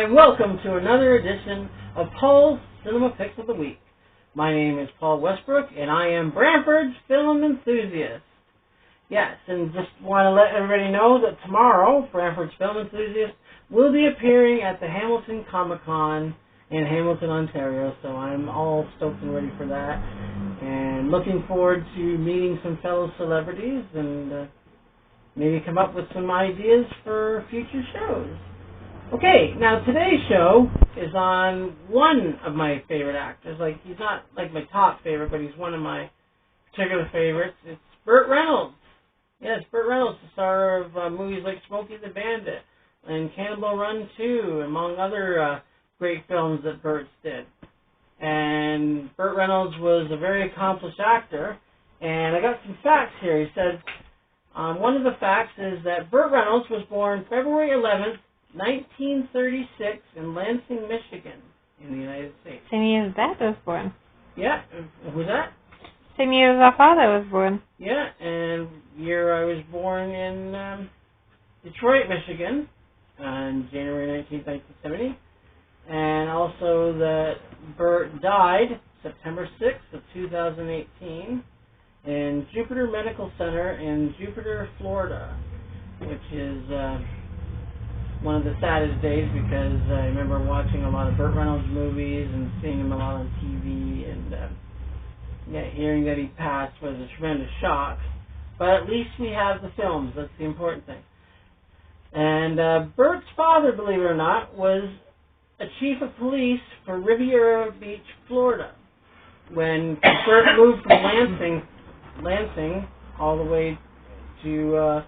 and welcome to another edition of Paul's Cinema Picks of the Week. My name is Paul Westbrook, and I am Brantford's film enthusiast. Yes, and just want to let everybody know that tomorrow, Brantford's film enthusiast will be appearing at the Hamilton Comic-Con in Hamilton, Ontario, so I'm all stoked and ready for that, and looking forward to meeting some fellow celebrities and maybe come up with some ideas for future shows. Okay, now today's show is on one of my favorite actors. Like, he's not like my top favorite, but he's one of my particular favorites. It's Burt Reynolds. Yes, Burt Reynolds, the star of movies like Smokey the Bandit and Cannonball Run 2, among other great films that Burt did. And Burt Reynolds was a very accomplished actor, and I got some facts here. He said, one of the facts is that Burt Reynolds was born February 11th, 1936 in Lansing, Michigan, in the United States. Same year as Dad was born. Yeah, who's that? Same year as our father was born. Yeah, and year I was born in Detroit, Michigan, on January 19th, 1970. And also that Burt died September 6th of 2018 in Jupiter Medical Center in Jupiter, Florida, which is one of the saddest days because I remember watching a lot of Burt Reynolds movies and seeing him a lot on TV, and hearing that he passed was a tremendous shock. But at least we have the films. That's the important thing. And Burt's father, believe it or not, was a chief of police for Riviera Beach, Florida. When Burt moved from Lansing all the way to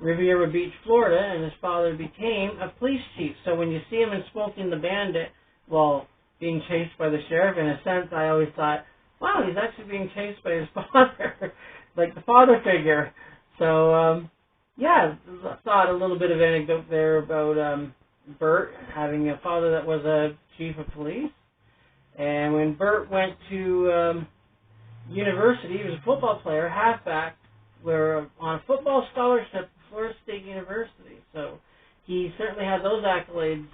Riviera Beach, Florida, and his father became a police chief. So when you see him in Smokey the Bandit, well, being chased by the sheriff, in a sense, I always thought, wow, he's actually being chased by his father, like the father figure. So, I thought a little bit of anecdote there about Burt having a father that was a chief of police. And when Burt went to university, he was a football player, halfback, on a football scholarship at Florida State University. So he certainly had those accolades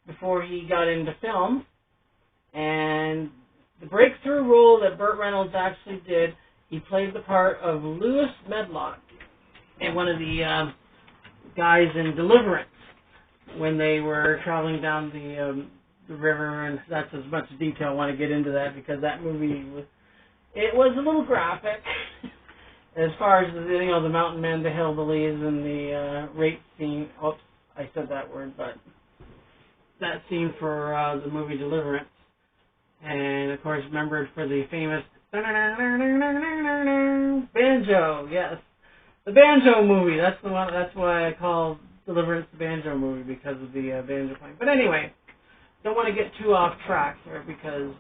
before he got into film. And the breakthrough role that Burt Reynolds actually did, he played the part of Lewis Medlock, and one of the guys in Deliverance when they were traveling down the river, and that's as much detail I want to get into that because that movie was a little graphic as far as the mountain men, the hillbillies, and the rape scene. Oops, I said that word, but that scene for the movie Deliverance. And, of course, remembered for the famous banjo, yes. The banjo movie, that's the one. That's why I call Deliverance the banjo movie, because of the banjo playing. But anyway, don't want to get too off track here because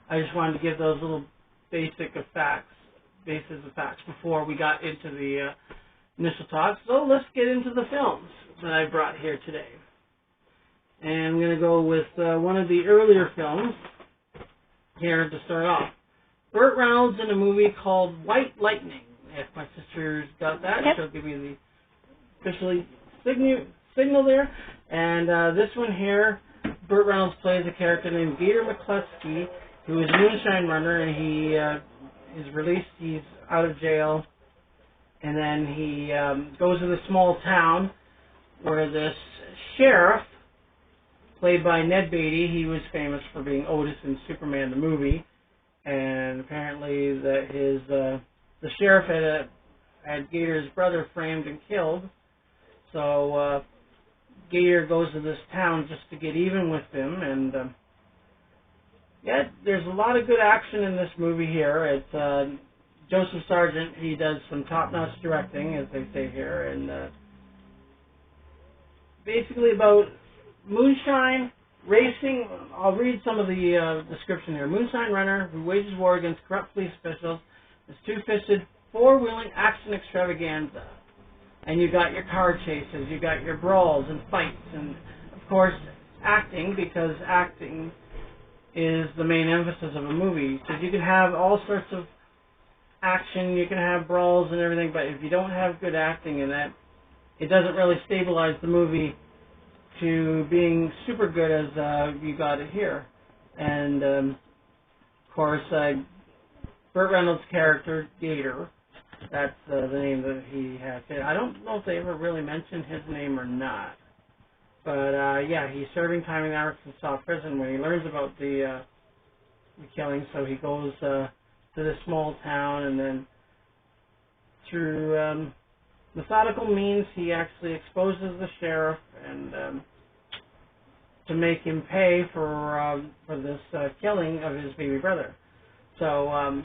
I just wanted to give those little bases of facts before we got into the initial talk. So let's get into the films that I brought here today. And I'm going to go with one of the earlier films here to start off. Burt Reynolds in a movie called White Lightning. If my sister's got that, yep. She'll give me the officially signal there. And this one here, Burt Reynolds plays a character named Gator McCluskey, who is a moonshine runner, and he is released. He's out of jail, and then he goes to the small town where this sheriff, played by Ned Beatty, he was famous for being Otis in Superman the movie, and apparently that the sheriff had Gator's brother framed and killed, so Gator goes to this town just to get even with him, and there's a lot of good action in this movie here. It's Joseph Sargent. He does some top-notch directing, as they say here, and basically about moonshine racing. I'll read some of the description here. Moonshine runner who wages war against corrupt police officials. This two-fisted, four-wheeling action extravaganza. And you got your car chases, you got your brawls and fights, and of course acting, because acting is the main emphasis of a movie. Because you can have all sorts of action, you can have brawls and everything, but if you don't have good acting in that, it doesn't really stabilize the movie to being super good as you got it here. And, of course, Burt Reynolds' character, Gator, that's the name that he has. I don't know if they ever really mentioned his name or not. But, yeah, he's serving time in Arkansas prison when he learns about the killing. So he goes to this small town, and then through methodical means, he actually exposes the sheriff and to make him pay for this killing of his baby brother. So,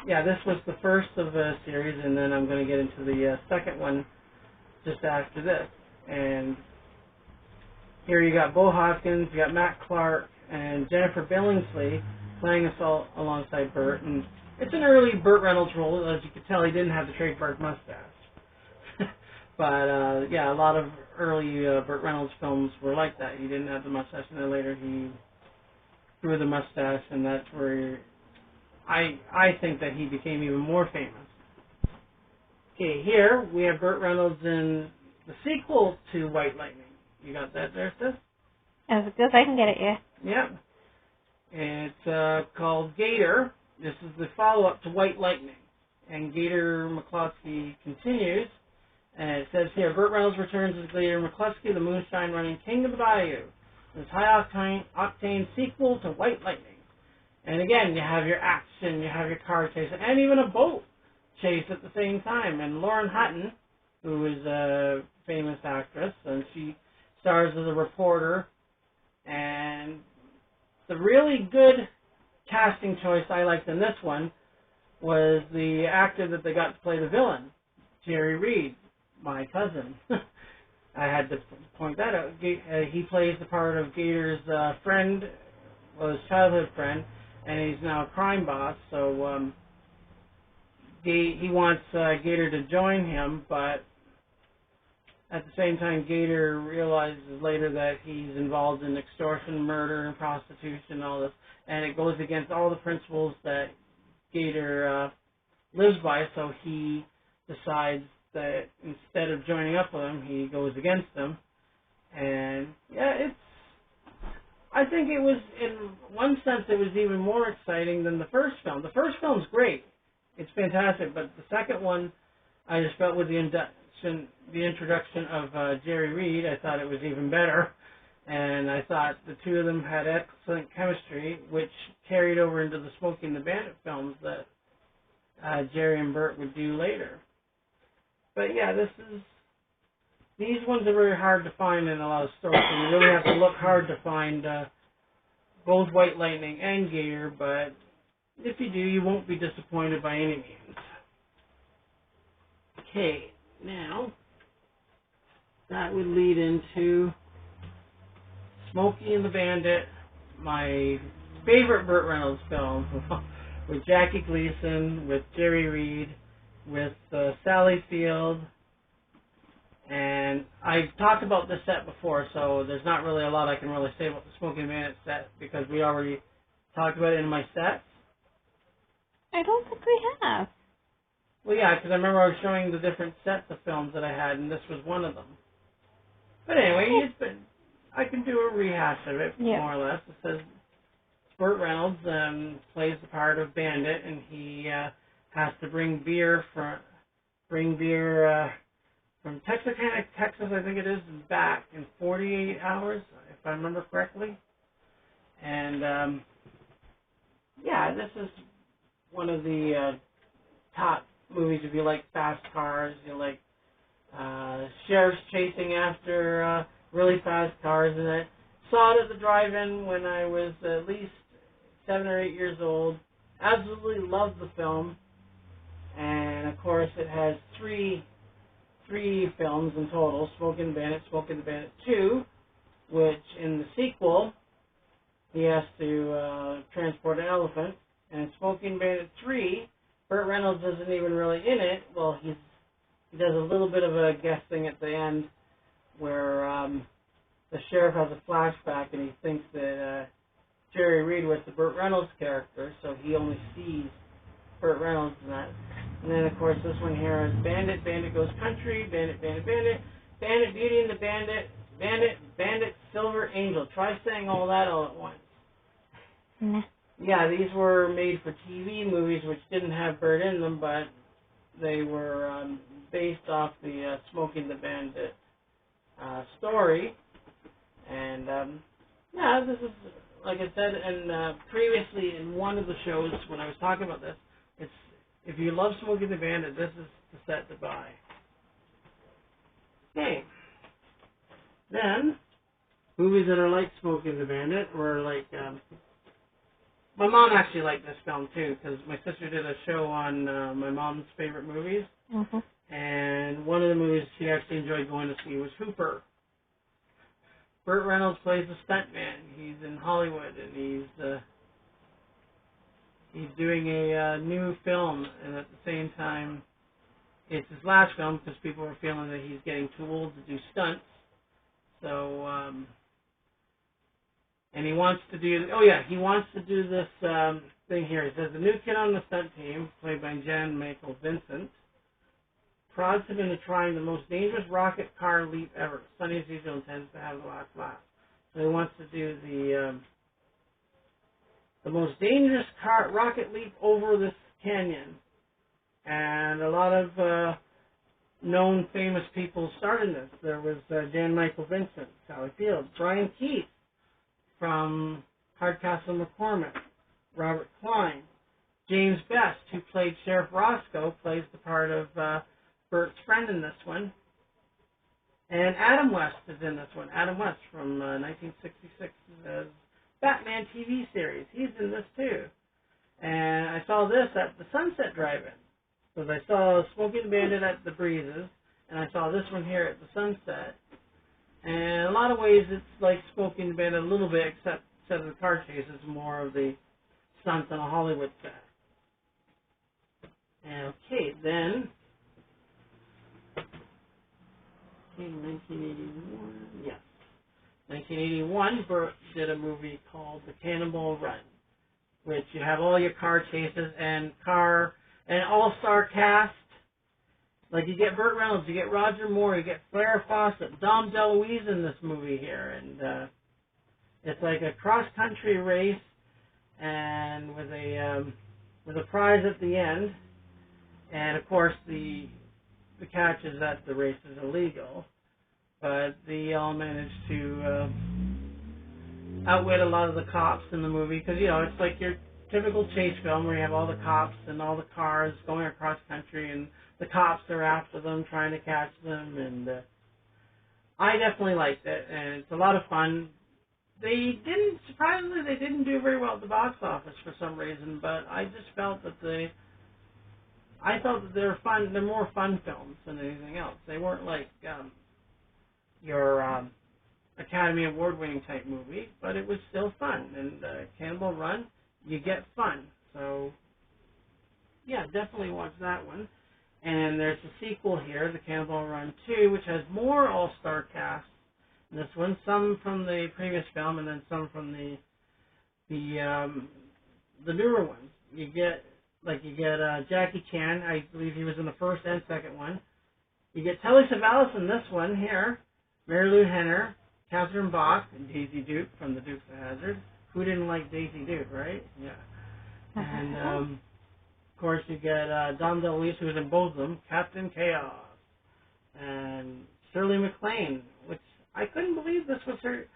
yeah, this was the first of a series, and then I'm going to get into the second one just after this. And here you got Bo Hoskins, you got Matt Clark, and Jennifer Billingsley playing us all alongside Burt. And it's an early Burt Reynolds role. As you can tell, he didn't have the trademark mustache. But, yeah, a lot of early Burt Reynolds films were like that. He didn't have the mustache, and then later he grew the mustache, and that's where I think that he became even more famous. Okay, here we have Burt Reynolds in the sequel to White Lightning. You got that there, sis? As good as I can get it, yeah. Yep. It's called Gator. This is the follow-up to White Lightning. And Gator McCloskey continues. And it says here, Burt Reynolds returns as Gator McCluskey, the moonshine-running king of the bayou. This high-octane sequel to White Lightning. And again, you have your action, you have your car chase, and even a boat chase at the same time. And Lauren Hutton, who is a famous actress, and she stars as a reporter. And the really good casting choice I liked in this one was the actor that they got to play the villain, Jerry Reed, my cousin. I had to point that out. He plays the part of Gator's friend, well, his childhood friend, and he's now a crime boss. So he wants Gator to join him, but at the same time, Gator realizes later that he's involved in extortion, murder, and prostitution, and all this, and it goes against all the principles that Gator lives by. So he decides that instead of joining up with him, he goes against them. And yeah, I think it was, in one sense, it was even more exciting than the first film. The first film's great. It's fantastic, but the second one, I just felt with the introduction of Jerry Reed, I thought it was even better. And I thought the two of them had excellent chemistry, which carried over into the Smokey and the Bandit films that Jerry and Burt would do later. But yeah, these ones are very hard to find in a lot of stores, so you really have to look hard to find both White Lightning and Gator, but if you do, you won't be disappointed by any means. Okay, now, that would lead into Smokey and the Bandit, my favorite Burt Reynolds film, with Jackie Gleason, with Jerry Reed, with Sally Field. And I've talked about this set before, so there's not really a lot I can really say about the Smokey and the Bandit set, because we already talked about it in my sets. I don't think we have. Well, yeah, because I remember I was showing the different sets of films that I had, and this was one of them. But anyway, I can do a rehash of it, more or less. It says Burt Reynolds plays the part of Bandit, and he has to bring beer from Texarkana, Texas, I think it is, back in 48 hours, if I remember correctly. And yeah, this is one of the top movies if you like fast cars, you like sheriffs chasing after really fast cars. And I saw it at the drive-in when I was at least 7 or 8 years old. Absolutely loved the film. And of course it has three films in total: Smokey and the Bandit, Smokey and the Bandit 2, which in the sequel he has to transport an elephant. And in Smokey and the Bandit 3, Burt Reynolds isn't even really in it. Well, he does a little bit of a guest thing at the end where the sheriff has a flashback and he thinks that Jerry Reed was the Burt Reynolds character, so he only sees Burt Reynolds in that. And then, of course, this one here is Bandit, Bandit Goes Country, Bandit, Bandit, Bandit, Bandit, Beauty and the Bandit, Bandit, Silver Angel. Try saying all that all at once. Nah. Yeah, these were made for TV movies, which didn't have Burt in them, but they were based off the Smokey and the Bandit story. And yeah, this is, like I said, and previously in one of the shows when I was talking about this, it's if you love Smokey and the Bandit, this is the set to buy. Okay. Then, movies that are like Smokey and the Bandit were like, my mom actually liked this film too, because my sister did a show on my mom's favorite movies, and one of the movies she actually enjoyed going to see was Hooper. Burt Reynolds plays a stuntman. He's in Hollywood, and he's doing a new film, and at the same time, it's his last film because people were feeling that he's getting too old to do stunts. So, and he wants to do this thing here. He says, the new kid on the stunt team, played by Jan Michael Vincent, prods him into trying the most dangerous rocket car leap ever. Sonny, as usual, intends to have the last laugh. So he wants to do the most dangerous rocket leap over this canyon. And a lot of known famous people starred in this. There was Jan Michael Vincent, Sally Field, Brian Keith from Hardcastle McCormick, Robert Klein, James Best, who played Sheriff Roscoe, plays the part of Burt's friend in this one. And Adam West is in this one. Adam West from 1966 Batman TV series. He's in this too. And I saw this at the Sunset Drive-In. Because I saw Smokey and the Bandit at the Breezes, and I saw this one here at the Sunset. And in a lot of ways, it's like Smokey and the Bandit a little bit, except instead of the car chases, more of the stunts on a Hollywood set. Okay, then, 1981, yes. 1981, Burt did a movie called The Cannonball Run, which you have all your car chases and an all-star cast. Like you get Burt Reynolds, you get Roger Moore, you get Farrah Fawcett, Dom DeLuise in this movie here, and it's like a cross-country race, and with a prize at the end, and of course the catch is that the race is illegal, but they all manage to outwit a lot of the cops in the movie, because it's like your typical chase film where you have all the cops and all the cars going across country, and the cops are after them trying to catch them, and I definitely liked it, and it's a lot of fun. Surprisingly, they didn't do very well at the box office for some reason, but I just felt that they're fun. They're more fun films than anything else. They weren't like your Academy Award-winning type movie, but it was still fun, and Cannonball Run, you get fun. So, yeah, definitely watch that one. And there's a sequel here, The Cannonball Run 2, which has more all-star casts. This one, some from the previous film, and then some from the newer ones. You get Jackie Chan. I believe he was in the first and second one. You get Telly Savalas in this one here. Mary Lou Henner, Catherine Bach, and Daisy Duke from The Dukes of Hazzard. Who didn't like Daisy Duke, right? Yeah. And, of course, you get Dom DeLuise, who was in both of them, Captain Chaos. And Shirley MacLaine, which I couldn't believe this was her.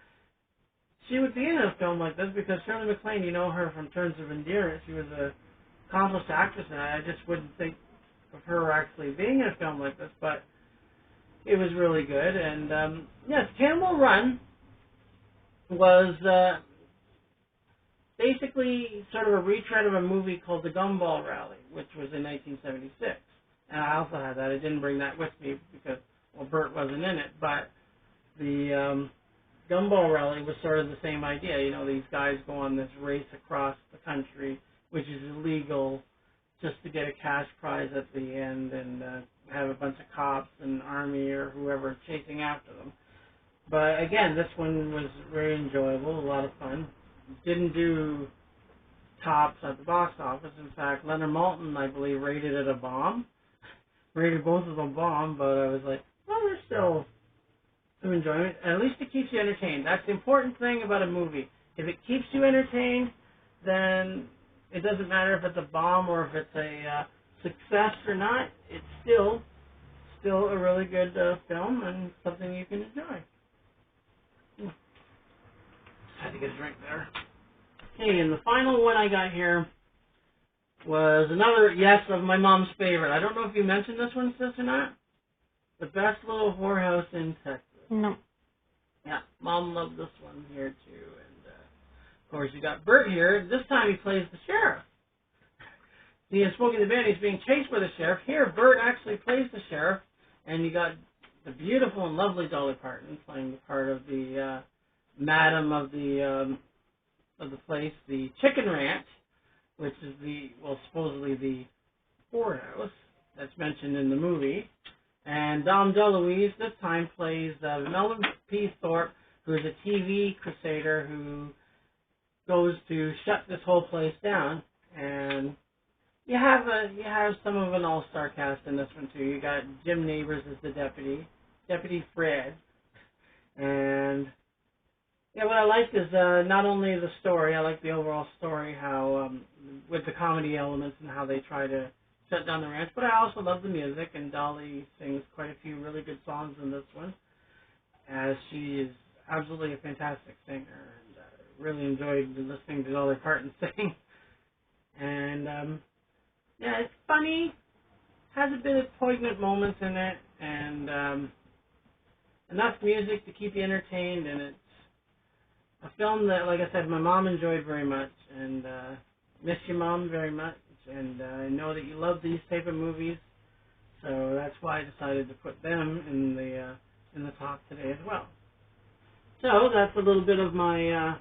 She would be in a film like this, because Shirley MacLaine, you know her from Terms of Endearment. She was an accomplished actress, and I just wouldn't think of her actually being in a film like this, but it was really good. And, yes, Cannonball Run was basically sort of a retread of a movie called The Gumball Rally, which was in 1976. And I also had that. I didn't bring that with me because, Burt wasn't in it, but the Gumball Rally was sort of the same idea. These guys go on this race across the country, which is illegal, just to get a cash prize at the end and have a bunch of cops and army or whoever chasing after them. But again, this one was very enjoyable, a lot of fun. Didn't do tops at the box office. In fact, Leonard Maltin, I believe, rated it a bomb. Rated both of them bomb, but I was like, well, they're some enjoyment. At least it keeps you entertained. That's the important thing about a movie. If it keeps you entertained, then it doesn't matter if it's a bomb or if it's a success or not. It's still a really good film and something you can enjoy. Had to get a drink there. Okay, and the final one I got here was another, yes, of my mom's favorite. I don't know if you mentioned this one, sis, or not. The Best Little Whorehouse in Texas. No. Yeah, Mom loved this one here, too. And, of course, you got Burt here. This time he plays the sheriff. He is Smokey the Bandit. He's being chased by the sheriff. Here, Burt actually plays the sheriff. And you got the beautiful and lovely Dolly Parton playing the part of the madam of the place, the Chicken Ranch, which is supposedly the whorehouse that's mentioned in the movie. And Dom DeLuise this time plays Melvin P. Thorpe, who is a TV crusader who goes to shut this whole place down. And you have some of an all-star cast in this one too. You got Jim Nabors as the Deputy Fred, and yeah, what I liked is not only the story. I like the overall story, how with the comedy elements and how they try to shut down the ranch. But I also love the music, and Dolly sings quite a few really good songs in this one, as she is absolutely a fantastic singer, and really enjoyed listening to Dolly Parton sing. And yeah, it's funny, has a bit of poignant moments in it, and enough music to keep you entertained, and it's a film that, like I said, my mom enjoyed very much, and miss you, Mom, very much, and I know that you love these type of movies, so that's why I decided to put them in the talk today as well. So that's a little bit of my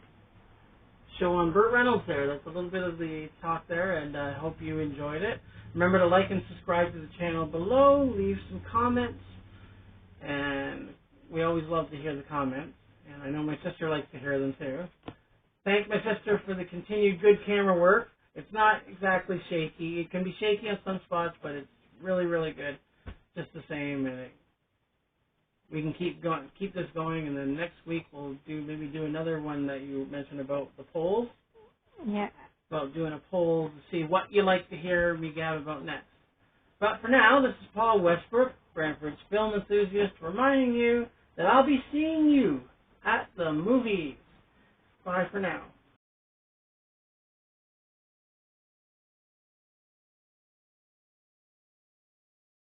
show on Burt Reynolds there. That's a little bit of the talk there, and I hope you enjoyed it. Remember to like and subscribe to the channel below, leave some comments, and we always love to hear the comments, and I know my sister likes to hear them too. Thank my sister for the continued good camera work. It's not exactly shaky. It can be shaky on some spots, but it's really, really good just the same, and we can keep this going, and then next week we'll maybe do another one that you mentioned about the polls. Yeah. About doing a poll to see what you like to hear me gab about next. But for now, this is Paul Westbrook, Brantford's film enthusiast, reminding you that I'll be seeing you at the movies. Bye for now.